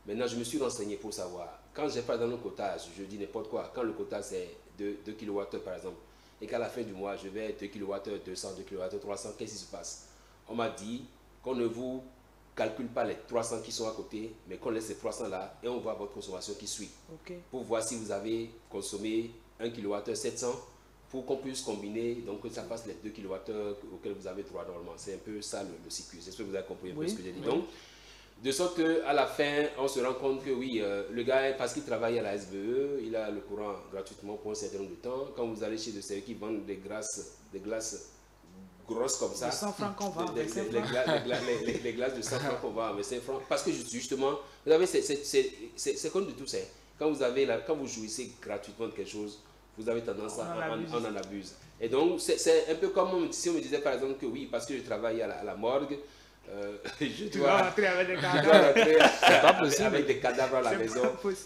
Maintenant, je me suis renseigné pour savoir, quand j'ai pas dans le quota, je dis n'importe quoi, quand le quota c'est 2 kWh par exemple, et qu'à la fin du mois, je vais 2 kWh, 200, 2 kWh, 300, qu'est-ce qui se passe? On m'a dit qu'on ne vous calcule pas les 300 qui sont à côté, mais qu'on laisse ces 300 là et on voit votre consommation qui suit. Pour voir si vous avez consommé 1 kWh 700, pour qu'on puisse combiner, donc que ça fasse les 2 kWh auxquels vous avez droit normalement. C'est un peu ça le circuit. J'espère que vous avez compris un peu ce que j'ai dit. Donc, de sorte qu'à la fin, on se rend compte que oui, le gars, parce qu'il travaille à la SBE, il a le courant gratuitement pour un certain nombre de temps. Quand vous allez chez ceux qui vendent des glaces grosses comme ça, 100 francs qu'on vend avec 5 francs. Les glaces de 100 francs qu'on vend avec 5 francs. Parce que justement, vous avez, c'est comme de tout ça. Quand vous jouissez gratuitement de quelque chose, vous avez tendance à en abuse. Et donc, c'est un peu comme si on me disait par exemple que oui, parce que je travaille à la morgue, je dois rentrer avec des cadavres, avec des cadavres à la maison.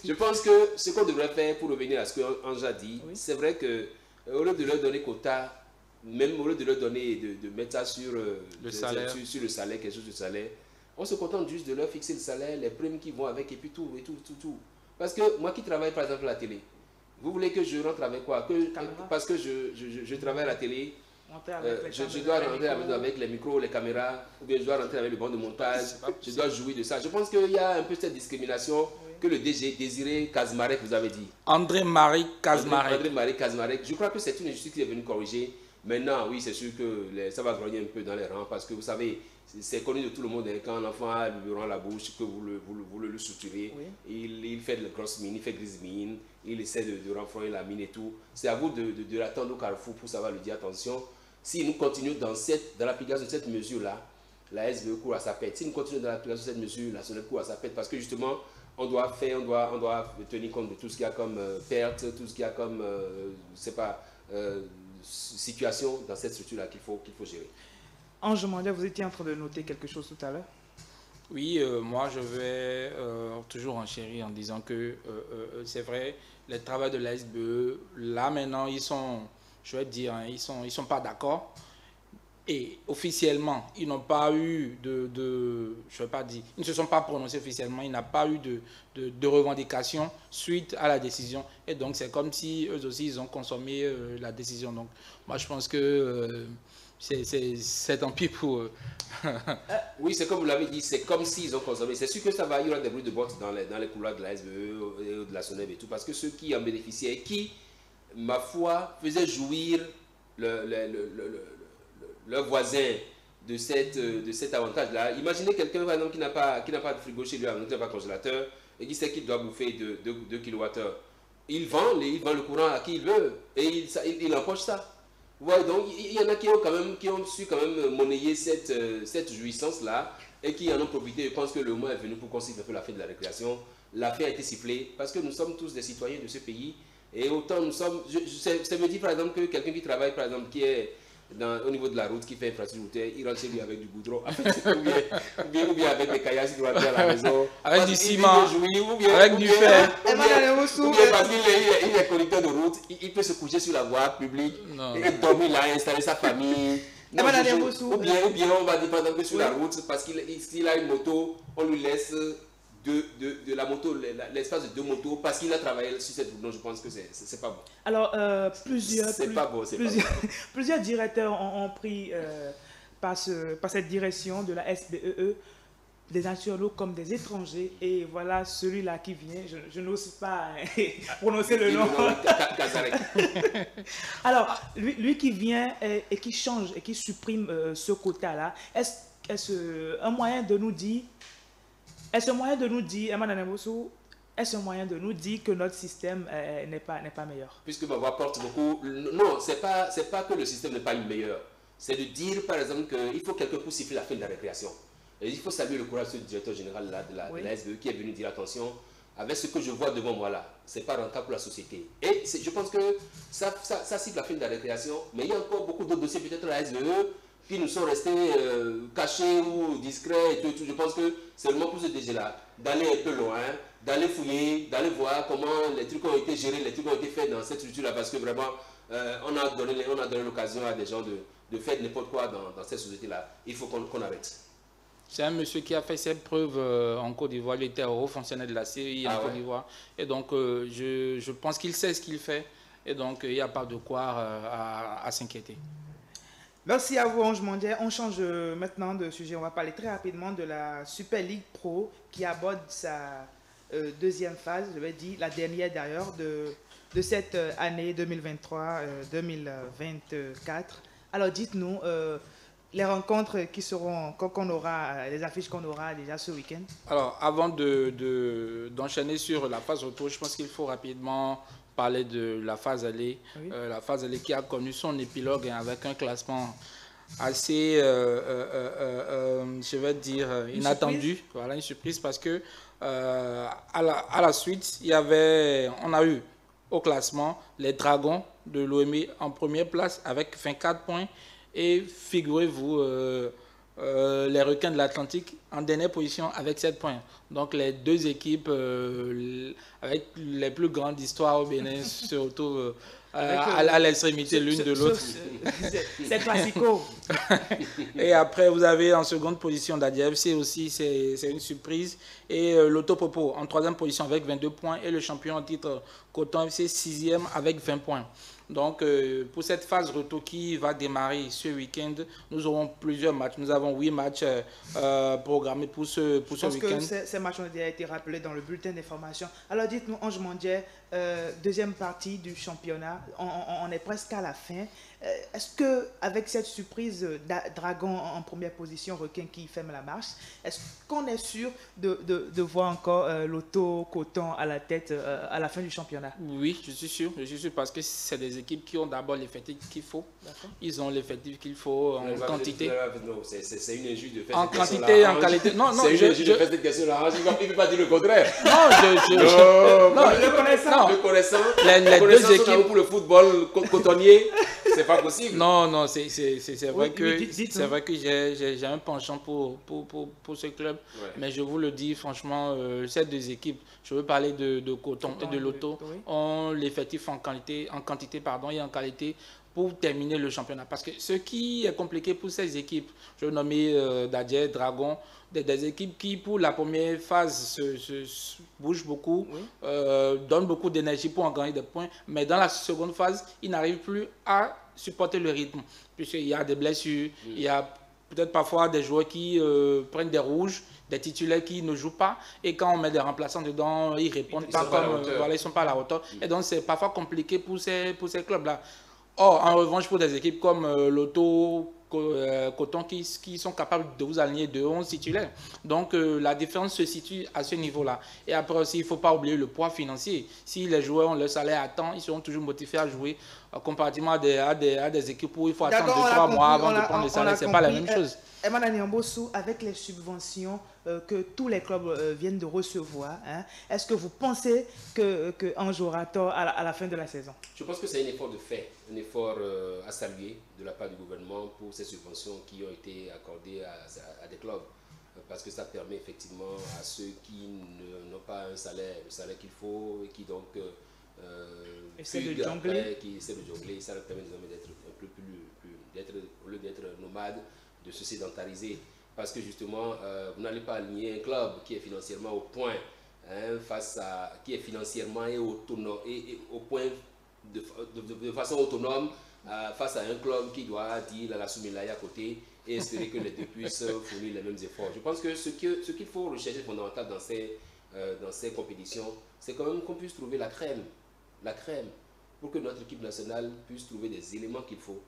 Je pense que ce qu'on devrait faire pour revenir à ce qu'Anja dit, c'est vrai qu'au lieu de leur donner quota, même au lieu de leur donner, de mettre ça sur le salaire, quelque chose de salaire, on se contente juste de leur fixer le salaire, les primes qui vont avec et puis tout. Parce que moi qui travaille par exemple à la télé, vous voulez que je rentre avec quoi? Parce que je travaille à la télé, je dois rentrer avec les micros, les caméras, ou bien je dois rentrer avec le banc de montage, je dois jouir de ça. Je pense qu'il y a un peu cette discrimination que le DG Désiré Kazmarek vous avait dit. André-Marie Kazmarek. André-Marie Kazmarek. Je crois que c'est une injustice qui est venue corriger. Maintenant, oui, c'est sûr que ça va grogner un peu dans les rangs parce que vous savez, c'est connu de tout le monde, hein, quand un enfant a le biberon à la bouche, que vous le suturez, il fait de grosse mine, il fait grise mine, il essaie de renflouer la mine et tout. C'est à vous de l'attendre au carrefour pour savoir lui dire attention. Si nous continuons dans l'application de cette mesure-là, la SBE court à sa pète. Si nous continuons dans l'application de cette mesure, la SONET court à sa pète parce que justement, on doit tenir compte de tout ce qu'il y a comme perte, tout ce qu'il y a comme, situation dans cette structure-là qu'il faut gérer. Ange Mandel, vous étiez en train de noter quelque chose tout à l'heure? Oui, moi je vais toujours enchérir en disant que c'est vrai, les travailleurs de la SBE, là maintenant, ils sont, je vais dire, hein, ils sont pas d'accord. Et officiellement, ils n'ont pas eu je vais pas dire, ils ne se sont pas prononcés officiellement, il n'y a pas eu de revendication suite à la décision. Et donc, c'est comme si eux aussi, ils ont consommé la décision. Donc, moi, je pense que c'est tant pis pour eux. Oui, c'est comme vous l'avez dit, c'est comme s'ils ont consommé. C'est sûr que il y aura des bruits de bottes dans les couloirs de la SBE et de la SONEB et tout, parce que ceux qui en bénéficiaient et qui, ma foi, faisaient jouir leurs voisins de cet avantage-là. Imaginez quelqu'un, par exemple, qui n'a pas de frigo chez lui, qui n'a pas de congélateur, et qui sait qu'il doit bouffer 2 kWh. Il vend le courant à qui il veut, et il empoche ça. Ouais, donc il y en a qui ont su quand même monnayer cette jouissance-là, et qui en ont profité. Je pense que le moment est venu pour qu'on siffle un peu la fête de la récréation. La fête a été sifflée, parce que nous sommes tous des citoyens de ce pays, et autant nous sommes... Ça me dit par exemple que quelqu'un qui travaille, par exemple, qui est au niveau de la route, qui fait infrastructure, il rentre chez lui avec du goudron, ou bien avec des caillasses qui doivent être à la maison, avec du ciment, avec du fer, ou bien parce qu'il est conducteur de route, il peut se coucher sur la voie publique, et dormir là, installer sa famille. Ou bien on va dire par exemple que sur la route, parce qu'il a une moto, on lui laisse de la moto, l'espace de 2 motos, parce qu'il a travaillé sur cette route. Donc je pense que c'est pas bon. Alors, plusieurs directeurs ont pris par cette direction de la SBE, des nationaux comme des étrangers. Et voilà celui-là qui vient, je n'ose pas prononcer le nom. Alors, lui qui vient et qui change et qui supprime ce quota-là, est-ce un moyen de nous dire... Est-ce un moyen de nous dire, que notre système n'est pas meilleur? Puisque ma voix porte beaucoup... Non, c'est pas que le système n'est pas meilleur. C'est de dire, par exemple, qu'il faut quelqu'un pour siffler la fin de la récréation. Et il faut saluer le courage du directeur général là, de la SBE qui est venu dire attention, avec ce que je vois devant moi là, c'est pas rentable pour la société. Et je pense que ça siffle la fin de la récréation, mais il y a encore beaucoup d'autres dossiers, peut-être à la SBE, qui nous sont restés cachés ou discrets et tout. Je pense que c'est vraiment pour ce DG-là d'aller un peu loin, d'aller fouiller, d'aller voir comment les trucs ont été gérés, les trucs ont été faits dans cette structure-là, parce que vraiment, on a donné l'occasion à des gens de faire n'importe quoi dans cette société-là. Il faut qu'on arrête. C'est un monsieur qui a fait ses preuves en Côte d'Ivoire. Il était haut fonctionnaire de la CEI en Côte d'Ivoire. Et donc, je pense qu'il sait ce qu'il fait. Et donc, il n'y a pas de quoi à s'inquiéter. Merci à vous, Ange Mondier. On change maintenant de sujet. On va parler très rapidement de la Super League Pro qui aborde sa deuxième phase, je vais dire la dernière d'ailleurs, de cette année 2023-2024. Alors, dites-nous les rencontres qui seront, qu'on aura, les affiches qu'on aura déjà ce week-end. Alors, avant d'enchaîner sur la phase retour, je pense qu'il faut rapidement parler de la phase aller. Oui. La phase aller qui a connu son épilogue avec un classement assez, je vais dire, inattendu. Voilà, une surprise parce que à la suite, on a eu au classement les Dragons de l'OM en première place avec 24 points. Et figurez-vous, les Requins de l'Atlantique en dernière position avec 7 points. Donc les deux équipes avec les plus grandes histoires au Bénin se retrouvent à l'extrémité l'une de l'autre. C'est classico. Et après, vous avez en seconde position d'ADFC aussi, c'est une surprise. Et l'Autopopo en troisième position avec 22 points. Et le champion en titre Coton FC 6e avec 20 points. Donc, pour cette phase retour qui va démarrer ce week-end, nous aurons plusieurs matchs. Nous avons 8 matchs programmés pour ce week-end. Je pense que ces matchs ont déjà été rappelés dans le bulletin d'information. Alors, dites-nous, Ange Mondier, deuxième partie du championnat, on est presque à la fin. Est-ce qu'avec cette surprise Dragon en première position, Requin qui ferme la marche, est-ce qu'on est sûr de voir encore l'Auto Coton à la tête à la fin du championnat? Oui, je suis sûr parce que c'est des équipes qui ont d'abord l'effectif qu'il faut. Ils ont l'effectif qu'il faut en quantité. Non, c'est une injuste de faire en quantité et en qualité. Non, c'est une injuste de faire cette question-là. Il ne peut pas dire le contraire. Le connaissant, les deux équipes pour le football cotonnier. C'est pas possible. Non, c'est vrai que j'ai un penchant pour ce club. Ouais. Mais je vous le dis franchement, ces deux équipes, je veux parler de Coton et de l'Auto, ont l'effectif en quantité et en qualité pour terminer le championnat. Parce que ce qui est compliqué pour ces équipes, je vais nommer Dadje, Dragon, des équipes qui pour la première phase se bougent beaucoup, donnent beaucoup d'énergie pour en gagner des points, mais dans la seconde phase, ils n'arrivent plus à supporter le rythme, puisqu'il y a des blessures, il y a peut-être parfois des joueurs qui prennent des rouges, des titulaires qui ne jouent pas, et quand on met des remplaçants dedans, ils répondent pas comme, voilà, ils sont pas à la hauteur, et donc c'est parfois compliqué pour ces clubs-là. Or, en revanche, pour des équipes comme l'Auto, Coton qui sont capables de vous aligner de 11 titulaires. Donc la différence se situe à ce niveau-là. Et après aussi, il ne faut pas oublier le poids financier. Si les joueurs ont leur salaire à temps, ils seront toujours motivés à jouer comparativement à des équipes où il faut attendre 2-3 mois avant de prendre le salaire. Ce n'est pas la même chose. Emmanuel Niambossou, avec les subventions que tous les clubs viennent de recevoir, hein, est-ce que vous pensez qu'Ange aura tort à la fin de la saison? Je pense que c'est un effort de fait, un effort à saluer de la part du gouvernement pour ces subventions qui ont été accordées à des clubs. Parce que ça permet effectivement à ceux qui n'ont pas le salaire qu'il faut et qui donc essaient de jongler, ça leur permet d'être un peu plus, au lieu d'être nomades, de se sédentariser. Parce que justement, vous n'allez pas aligner un club qui est financièrement au point, hein, qui est financièrement et autonome, et au point de façon autonome face à un club qui doit dire la Soumilaya à côté et espérer que les deux puissent fournir les mêmes efforts. Je pense que ce qu'il faut rechercher fondamental dans ces compétitions, c'est quand même qu'on puisse trouver la crème, pour que notre équipe nationale puisse trouver des éléments qu'il faut,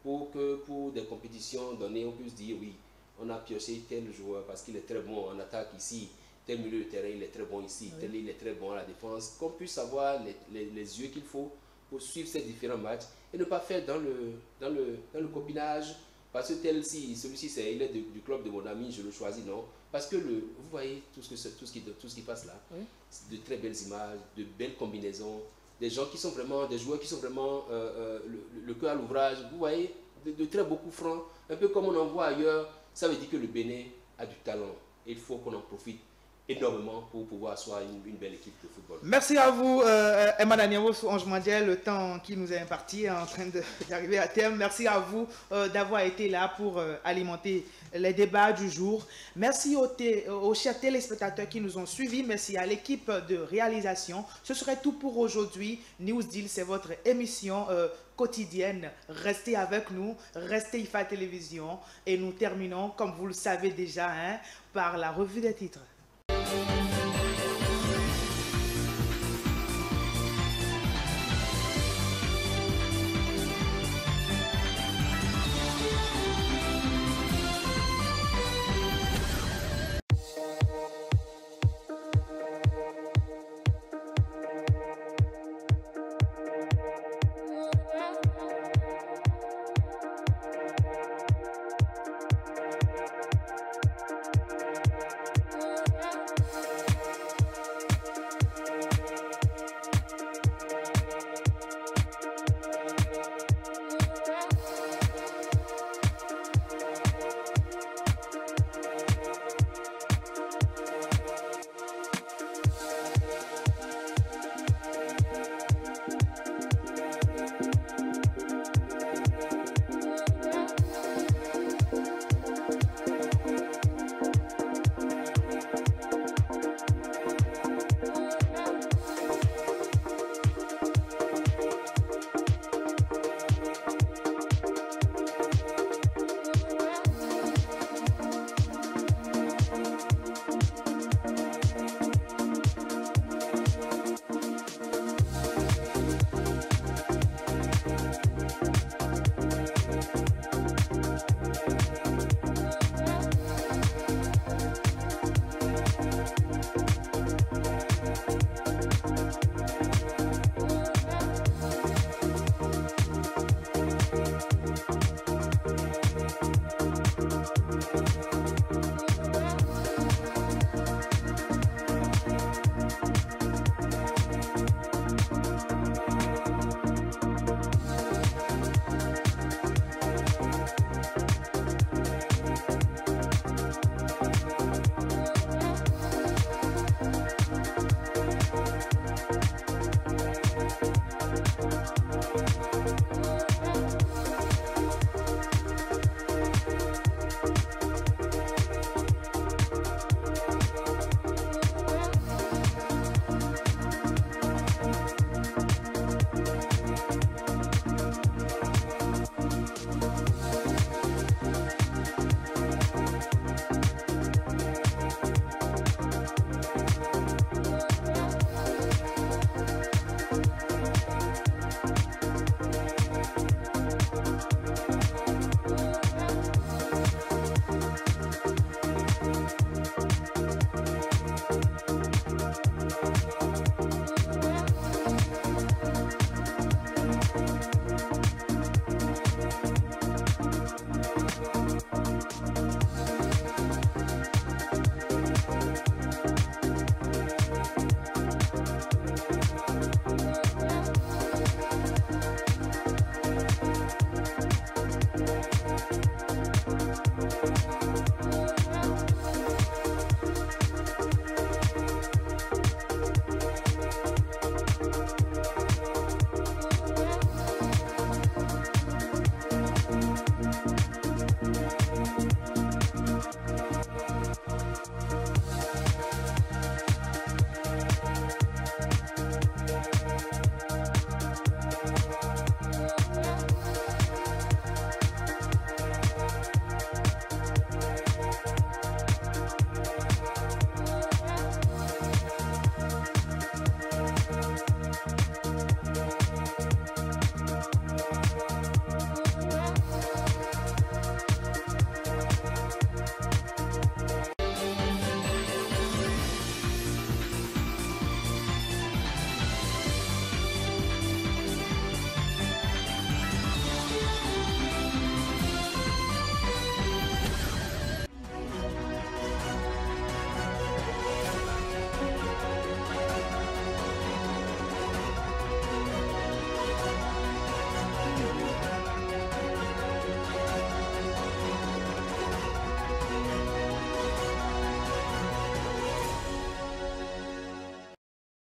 pour que pour des compétitions données, on puisse dire oui, on a pioché tel joueur parce qu'il est très bon en attaque ici, tel milieu de terrain il est très bon ici, tel il est très bon à la défense, qu'on puisse avoir les yeux qu'il faut pour suivre ces différents matchs et ne pas faire dans le copinage, parce que celui-ci il est du club de mon ami, je le choisis, non. Parce que vous voyez tout ce qui passe là, de très belles images, de belles combinaisons, des gens qui sont vraiment, des joueurs qui sont vraiment le cœur à l'ouvrage, vous voyez, de très beaux coups francs, un peu comme on en voit ailleurs. Ça veut dire que le Bénin a du talent et il faut qu'on en profite. énormément pour pouvoir asseoir une belle équipe de football. Merci à vous, Emmanuel Daniel, sous Ange Mondial. Le temps qui nous est imparti est en train d'arriver à terme. Merci à vous d'avoir été là pour alimenter les débats du jour. Merci aux chers téléspectateurs qui nous ont suivis. Merci à l'équipe de réalisation. Ce serait tout pour aujourd'hui. News Deal, c'est votre émission quotidienne. Restez avec nous, restez IFA Télévision. Et nous terminons, comme vous le savez déjà, par la revue des titres.